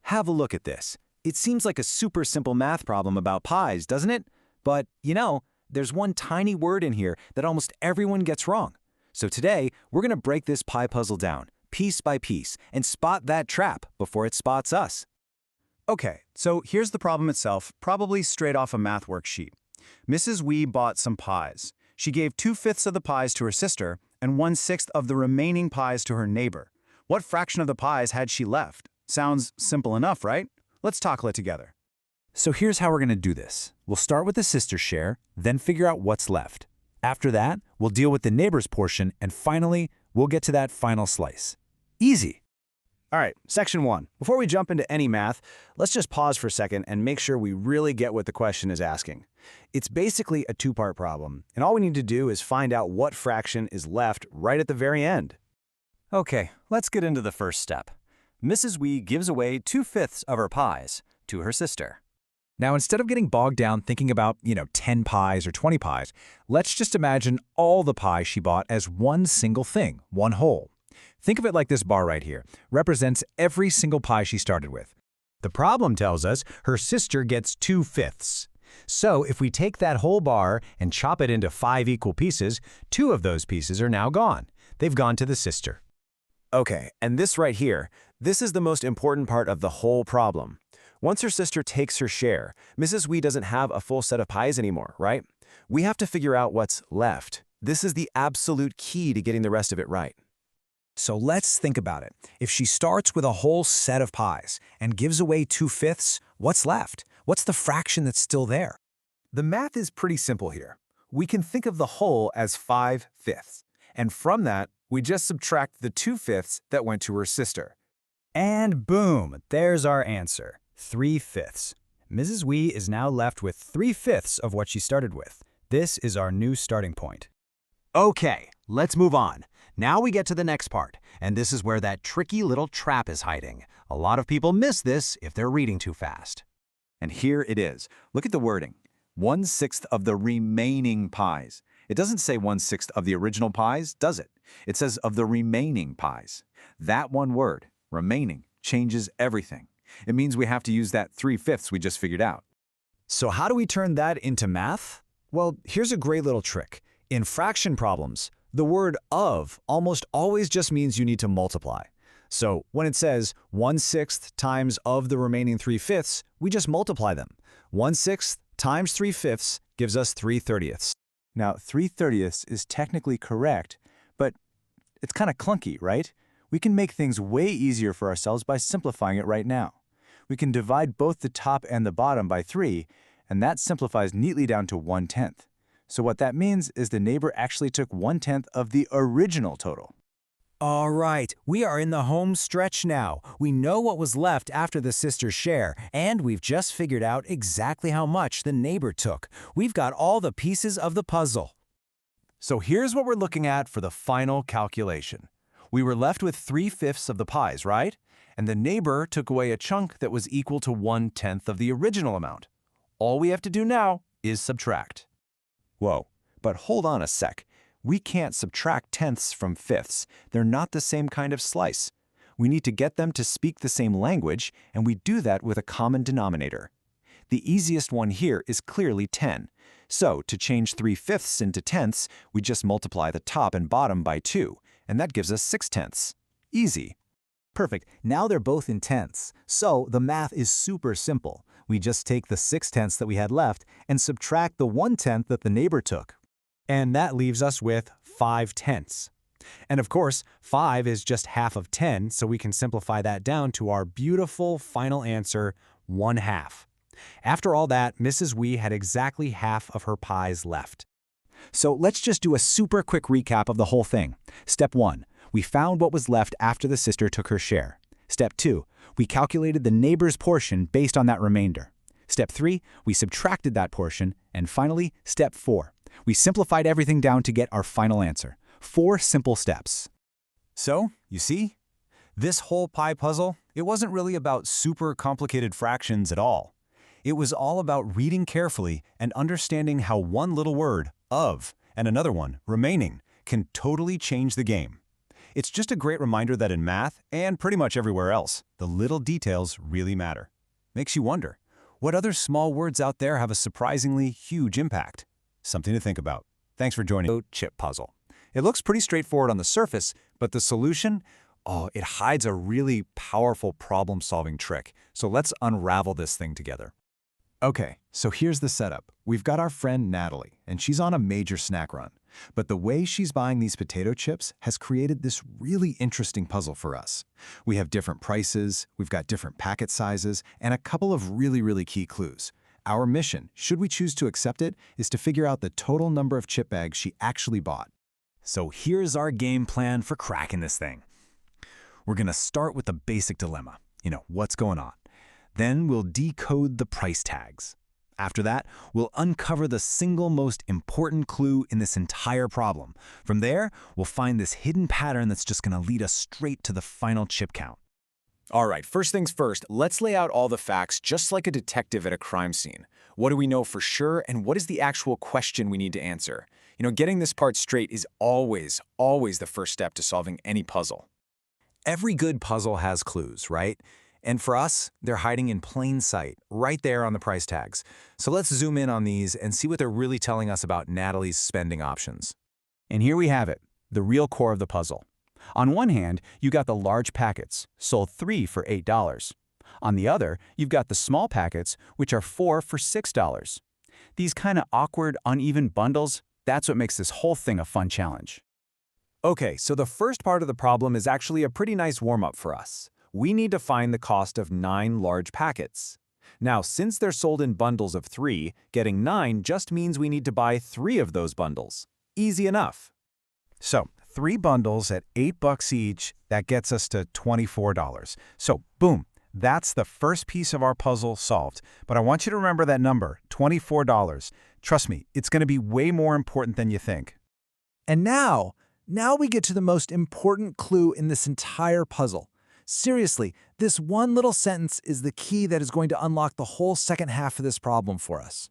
Have a look at this. It seems like a super simple math problem about pies, doesn't it? But, there's one tiny word in here that almost everyone gets wrong. So today, we're going to break this pie puzzle down, piece by piece, and spot that trap before it spots us. Okay, so here's the problem itself, probably straight off a math worksheet. Mrs. Wee bought some pies. She gave 2/5 of the pies to her sister and 1/6 of the remaining pies to her neighbor. What fraction of the pies had she left? Sounds simple enough, right? Let's tackle it together. So here's how we're going to do this. We'll start with the sister's share, then figure out what's left. After that, we'll deal with the neighbor's portion, and finally, we'll get to that final slice. Easy. All right, section 1. Before we jump into any math, let's just pause for a second and make sure we really get what the question is asking. It's basically a two-part problem, and all we need to do is find out what fraction is left right at the very end. Okay, let's get into the first step. Mrs. Wee gives away 2/5 of her pies to her sister. Now, instead of getting bogged down thinking about, 10 pies or 20 pies, let's just imagine all the pies she bought as one single thing, one whole. Think of it like this bar right here represents every single pie she started with. The problem tells us her sister gets 2/5. So if we take that whole bar and chop it into 5 equal pieces, 2 of those pieces are now gone. They've gone to the sister. Okay, and this right here, this is the most important part of the whole problem. Once her sister takes her share, Mrs. Wee doesn't have a full set of pies anymore, right? We have to figure out what's left. This is the absolute key to getting the rest of it right. So let's think about it. If she starts with a whole set of pies and gives away 2/5, what's left? What's the fraction that's still there? The math is pretty simple here. We can think of the whole as 5/5, and from that, we just subtract the 2/5 that went to her sister. And boom, there's our answer, 3/5. Mrs. Wee is now left with 3/5 of what she started with. This is our new starting point. Okay, let's move on. Now we get to the next part, and this is where that tricky little trap is hiding. A lot of people miss this if they're reading too fast. And here it is. Look at the wording. 1/6 of the remaining pies. It doesn't say 1/6 of the original pies, does it? It says of the remaining pies. That one word, remaining, changes everything. It means we have to use that 3/5 we just figured out. So how do we turn that into math? Well, here's a great little trick. In fraction problems, the word of almost always just means you need to multiply. So when it says 1/6 times of the remaining 3/5, we just multiply them. 1/6 times 3/5 gives us 3/30. Now, 3/30 is technically correct, but it's kind of clunky, right? We can make things way easier for ourselves by simplifying it right now. We can divide both the top and the bottom by 3, and that simplifies neatly down to 1/10. So what that means is the neighbor actually took 1/10 of the original total. All right, we are in the home stretch now. We know what was left after the sister's share, and we've just figured out exactly how much the neighbor took. We've got all the pieces of the puzzle. So here's what we're looking at for the final calculation. We were left with 3/5 of the pies, right? And the neighbor took away a chunk that was equal to 1/10 of the original amount. All we have to do now is subtract. Whoa, but hold on a sec. We can't subtract tenths from fifths. They're not the same kind of slice. We need to get them to speak the same language, and we do that with a common denominator. The easiest one here is clearly 10. So to change 3/5 into tenths, we just multiply the top and bottom by 2, and that gives us 6/10. Easy. Perfect. Now they're both in tenths. So the math is super simple. We just take the 6/10 that we had left and subtract the 1/10 that the neighbor took. And that leaves us with 5/10. And of course, 5 is just half of 10, so we can simplify that down to our beautiful final answer, 1/2. After all that, Mrs. Wee had exactly half of her pies left. So let's just do a super quick recap of the whole thing. Step 1, we found what was left after the sister took her share. Step 2, we calculated the neighbor's portion based on that remainder. Step 3, we subtracted that portion. And finally, Step 4, we simplified everything down to get our final answer. 4 simple steps. So, you see? This whole pie puzzle, it wasn't really about super complicated fractions at all. It was all about reading carefully and understanding how one little word, of, and another one, remaining, can totally change the game. It's just a great reminder that in math, and pretty much everywhere else, the little details really matter. Makes you wonder, what other small words out there have a surprisingly huge impact? Something to think about. Thanks for joining the chip puzzle. It looks pretty straightforward on the surface, but the solution? Oh, it hides a really powerful problem-solving trick. So let's unravel this thing together. Okay, so here's the setup. We've got our friend Natalie, and she's on a major snack run. But the way she's buying these potato chips has created this really interesting puzzle for us. We have different prices, we've got different packet sizes, and a couple of really key clues. Our mission, should we choose to accept it, is to figure out the total number of chip bags she actually bought. So here's our game plan for cracking this thing. We're going to start with the basic dilemma. What's going on? Then we'll decode the price tags. After that, we'll uncover the single most important clue in this entire problem. From there, we'll find this hidden pattern that's just going to lead us straight to the final chip count. All right, first things first, let's lay out all the facts just like a detective at a crime scene. What do we know for sure, and what is the actual question we need to answer? Getting this part straight is always the first step to solving any puzzle. Every good puzzle has clues, right? And for us, they're hiding in plain sight, right there on the price tags. So let's zoom in on these and see what they're really telling us about Natalie's spending options. And here we have it, the real core of the puzzle. On one hand, you got the large packets, sold 3 for $8. On the other, you've got the small packets, which are 4 for $6. These kind of awkward, uneven bundles, that's what makes this whole thing a fun challenge. Okay, so the first part of the problem is actually a pretty nice warm-up for us. We need to find the cost of 9 large packets. Now, since they're sold in bundles of 3, getting 9 just means we need to buy 3 of those bundles. Easy enough. So, 3 bundles at $8 each, that gets us to $24. So, boom, that's the first piece of our puzzle solved. But I want you to remember that number, $24. Trust me, it's going to be way more important than you think. And now we get to the most important clue in this entire puzzle. Seriously, this one little sentence is the key that is going to unlock the whole second half of this problem for us.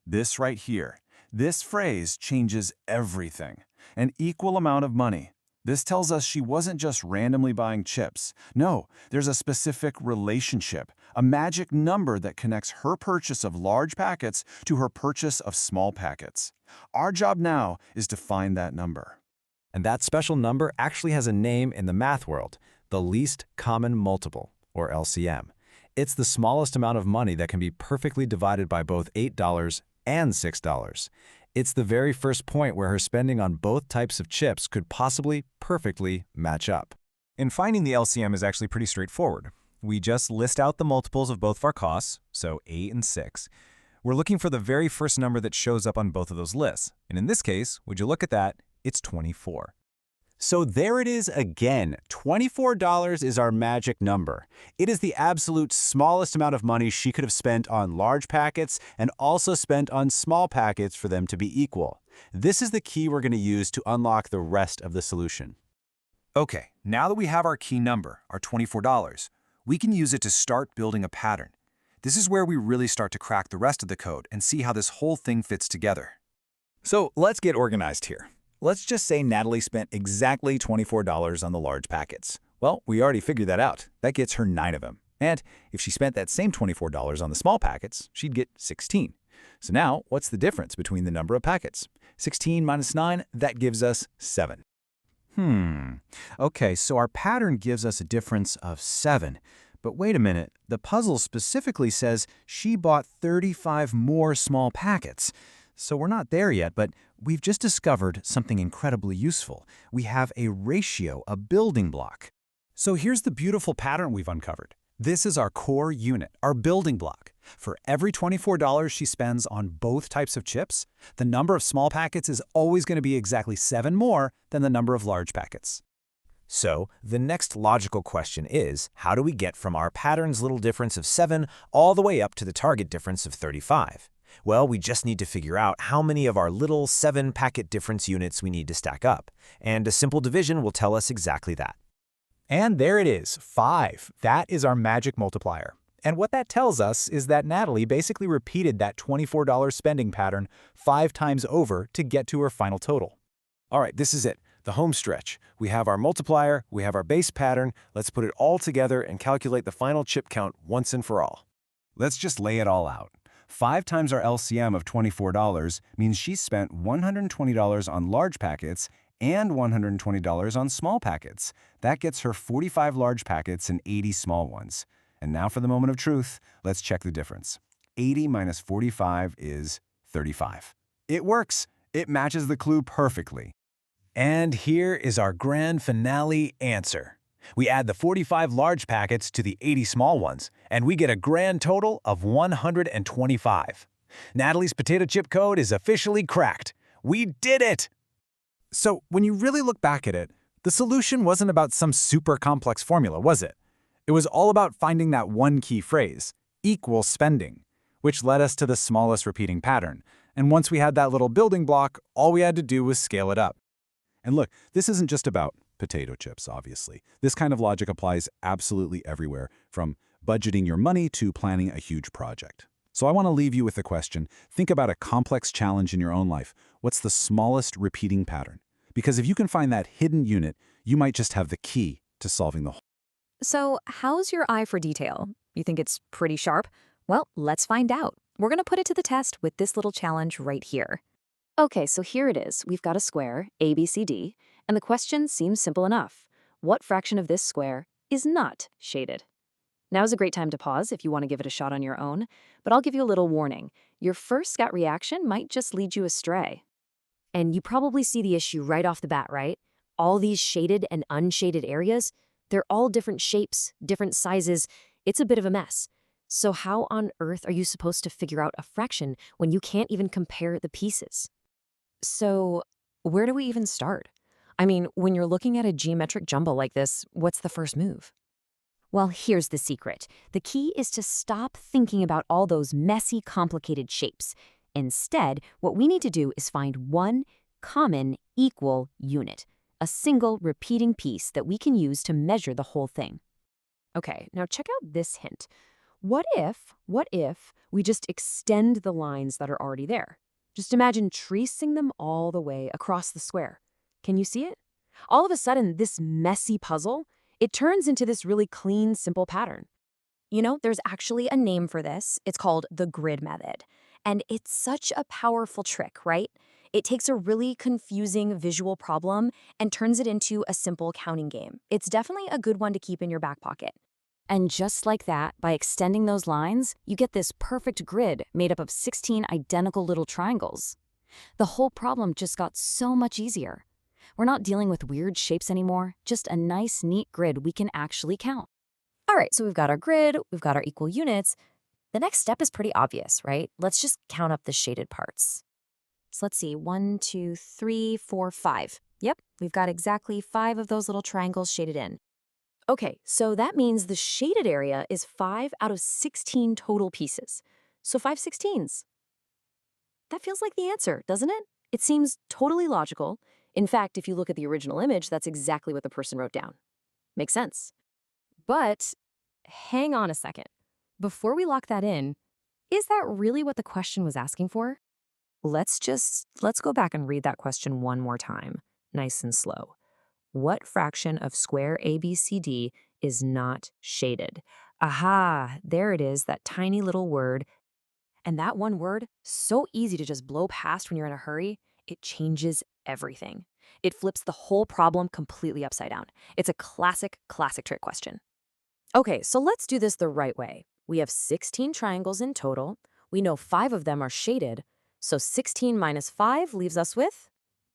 This right here, this phrase changes everything. An equal amount of money. This tells us she wasn't just randomly buying chips. No, there's a specific relationship, a magic number that connects her purchase of large packets to her purchase of small packets. Our job now is to find that number. And that special number actually has a name in the math world, the least common multiple, or LCM. It's the smallest amount of money that can be perfectly divided by both $8 and $6. It's the very first point where her spending on both types of chips could possibly perfectly match up. And finding the LCM is actually pretty straightforward. We just list out the multiples of both of our costs, so 8 and 6. We're looking for the very first number that shows up on both of those lists. And in this case, would you look at that, it's 24. So there it is again. $24 is our magic number. It is the absolute smallest amount of money she could have spent on large packets and also spent on small packets for them to be equal. This is the key we're going to use to unlock the rest of the solution. Okay, now that we have our key number, our $24, we can use it to start building a pattern. This is where we really start to crack the rest of the code and see how this whole thing fits together. So let's get organized here. Let's just say Natalie spent exactly $24 on the large packets. Well, we already figured that out. That gets her 9 of them. And if she spent that same $24 on the small packets, she'd get 16. So now, what's the difference between the number of packets? 16 minus 9, that gives us 7. Okay, so our pattern gives us a difference of 7. But wait a minute, the puzzle specifically says she bought 35 more small packets. So we're not there yet, but we've just discovered something incredibly useful. We have a ratio, a building block. So here's the beautiful pattern we've uncovered. This is our core unit, our building block. For every $24 she spends on both types of chips, the number of small packets is always going to be exactly 7 more than the number of large packets. So the next logical question is, how do we get from our pattern's little difference of 7 all the way up to the target difference of 35? Well, we just need to figure out how many of our little 7-packet difference units we need to stack up, and a simple division will tell us exactly that. And there it is, 5. That is our magic multiplier. And what that tells us is that Natalie basically repeated that $24 spending pattern 5 times over to get to her final total. All right, this is it. the home stretch. We have our multiplier, we have our base pattern. Let's put it all together and calculate the final chip count once and for all. Let's just lay it all out. 5 times our LCM of $24 means she spent $120 on large packets and $120 on small packets. That gets her 45 large packets and 80 small ones. And now for the moment of truth, let's check the difference. 80 minus 45 is 35. It works. It matches the clue perfectly. And here is our grand finale answer. We add the 45 large packets to the 80 small ones, and we get a grand total of 125. Natalie's potato chip code is officially cracked. We did it! So when you really look back at it, the solution wasn't about some super complex formula, was it? It was all about finding that one key phrase, equal spending, which led us to the smallest repeating pattern. And once we had that little building block, all we had to do was scale it up. And look, this isn't just about potato chips, obviously. This kind of logic applies absolutely everywhere, from budgeting your money to planning a huge project. So I want to leave you with the question, think about a complex challenge in your own life. What's the smallest repeating pattern? Because if you can find that hidden unit, you might just have the key to solving the whole. So, how's your eye for detail? You think it's pretty sharp? Well, let's find out. We're going to put it to the test with this little challenge right here. Okay, so here it is. We've got a square, ABCD, and the question seems simple enough. What fraction of this square is not shaded? Now's a great time to pause if you want to give it a shot on your own, but I'll give you a little warning. Your first gut reaction might just lead you astray. And you probably see the issue right off the bat, right? All these shaded and unshaded areas, they're all different shapes, different sizes. It's a bit of a mess. So how on earth are you supposed to figure out a fraction when you can't even compare the pieces? So where do we even start? I mean, when you're looking at a geometric jumble like this, what's the first move? Well, here's the secret. The key is to stop thinking about all those messy, complicated shapes. Instead, what we need to do is find one common, equal unit, a single repeating piece that we can use to measure the whole thing. Okay, now check out this hint. What if we just extend the lines that are already there? Just imagine tracing them all the way across the square. Can you see it? All of a sudden, this messy puzzle, it turns into this really clean, simple pattern. You know, there's actually a name for this. It's called the grid method. And it's such a powerful trick, right? It takes a really confusing visual problem and turns it into a simple counting game. It's definitely a good one to keep in your back pocket. And just like that, by extending those lines, you get this perfect grid made up of 16 identical little triangles. The whole problem just got so much easier. We're not dealing with weird shapes anymore, just a nice, neat grid we can actually count. All right, so we've got our grid, we've got our equal units. The next step is pretty obvious, right? Let's just count up the shaded parts. So let's see, 1, 2, 3, 4, 5. Yep, we've got exactly 5 of those little triangles shaded in. Okay, so that means the shaded area is 5 out of 16 total pieces. So 5/16. That feels like the answer, doesn't it? It seems totally logical. In fact, if you look at the original image, that's exactly what the person wrote down. Makes sense. But hang on a second. Before we lock that in, is that really what the question was asking for? Let's go back and read that question one more time, nice and slow. What fraction of square ABCD is not shaded? Aha, there it is, that tiny little word. And that one word, so easy to just blow past when you're in a hurry, it changes everything. It flips the whole problem completely upside down. It's a classic trick question. Okay, so let's do this the right way. We have 16 triangles in total. We know 5 of them are shaded. So 16 minus 5 leaves us with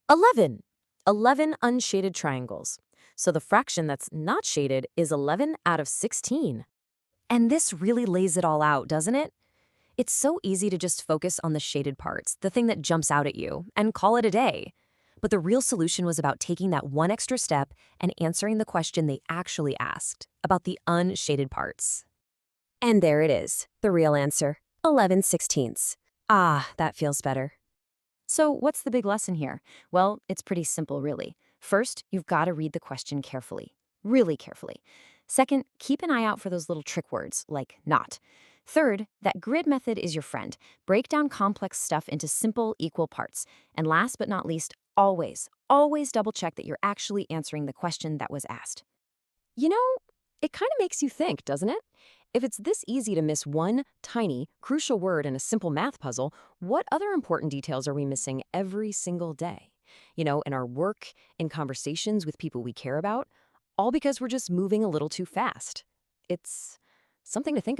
11. 11 unshaded triangles. So the fraction that's not shaded is 11 out of 16. And this really lays it all out, doesn't it? It's so easy to just focus on the shaded parts, the thing that jumps out at you, and call it a day. But the real solution was about taking that one extra step and answering the question they actually asked about the unshaded parts. And there it is, the real answer, 11/16. Ah, that feels better. So what's the big lesson here? Well, it's pretty simple, really. First, you've got to read the question carefully, really carefully. Second, keep an eye out for those little trick words, like not. Third, that grid method is your friend. Break down complex stuff into simple, equal parts. And last but not least, Always double-check that you're actually answering the question that was asked. You know, it kind of makes you think, doesn't it? If it's this easy to miss one tiny, crucial word in a simple math puzzle, what other important details are we missing every single day? In our work, in conversations with people we care about, all because we're just moving a little too fast. It's something to think about.